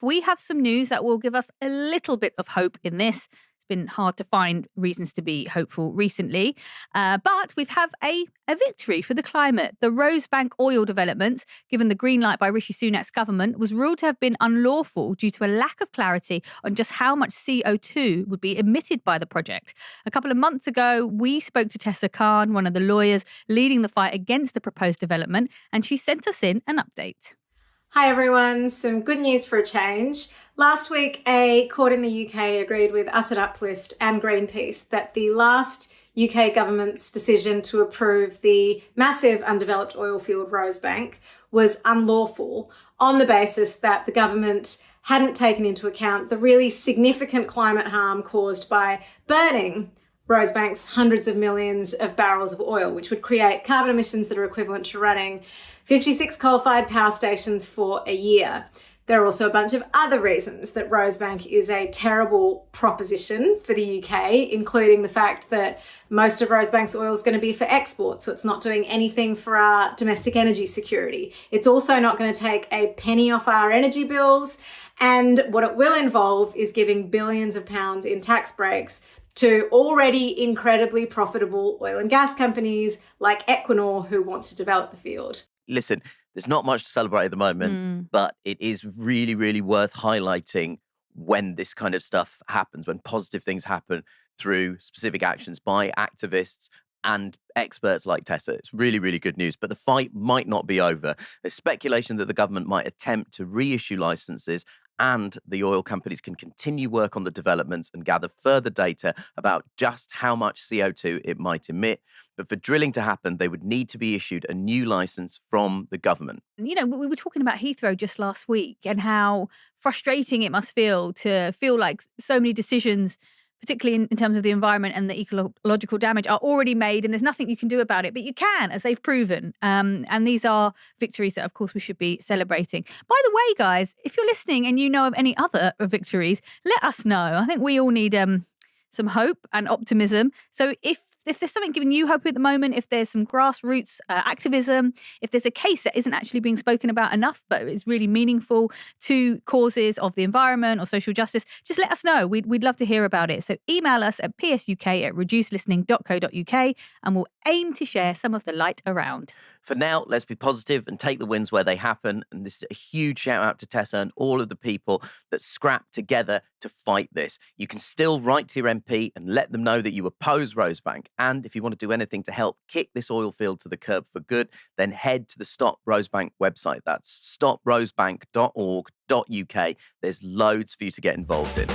we have some news that will give us a little bit of hope in this. It's been hard to find reasons to be hopeful recently, but we have a victory for the climate. The Rosebank oil development, given the green light by Rishi Sunak's government, was ruled to have been unlawful due to a lack of clarity on just how much CO2 would be emitted by the project. A couple of months ago, we spoke to Tessa Khan, one of the lawyers leading the fight against the proposed development, and she sent us in an update. Hi everyone, some good news for a change. Last week, a court in the UK agreed with us at Uplift and Greenpeace that the last UK government's decision to approve the massive undeveloped oil field Rosebank was unlawful on the basis that the government hadn't taken into account the really significant climate harm caused by burning Rosebank's hundreds of millions of barrels of oil, which would create carbon emissions that are equivalent to running 56 coal-fired power stations for a year. There are also a bunch of other reasons that Rosebank is a terrible proposition for the UK, including the fact that most of Rosebank's oil is going to be for export, so it's not doing anything for our domestic energy security. It's also not going to take a penny off our energy bills, and what it will involve is giving billions of pounds in tax breaks to already incredibly profitable oil and gas companies like Equinor who want to develop the field. Listen, there's not much to celebrate at the moment, but it is really, really worth highlighting when this kind of stuff happens, when positive things happen through specific actions by activists and experts like Tessa. It's really, really good news. But the fight might not be over. There's speculation that the government might attempt to reissue licenses and the oil companies can continue work on the developments and gather further data about just how much CO2 it might emit. But for drilling to happen, they would need to be issued a new license from the government. You know, we were talking about Heathrow just last week and how frustrating it must feel to feel like so many decisions, particularly in terms of the environment and the ecological damage, are already made and there's nothing you can do about it. But you can, as they've proven. And these are victories that, of course, we should be celebrating. By the way, guys, if you're listening and you know of any other victories, let us know. I think we all need some hope and optimism. So if there's something giving you hope at the moment, if there's some grassroots activism, if there's a case that isn't actually being spoken about enough, but is really meaningful to causes of the environment or social justice, just let us know. We'd love to hear about it. So email us at psuk@reducelistening.co.uk and we'll aim to share some of the light around. For now, let's be positive and take the wins where they happen. And this is a huge shout out to Tessa and all of the people that scrapped together to fight this. You can still write to your MP and let them know that you oppose Rosebank. And if you want to do anything to help kick this oil field to the curb for good, then head to the Stop Rosebank website. That's stoprosebank.org.uk. There's loads for you to get involved in.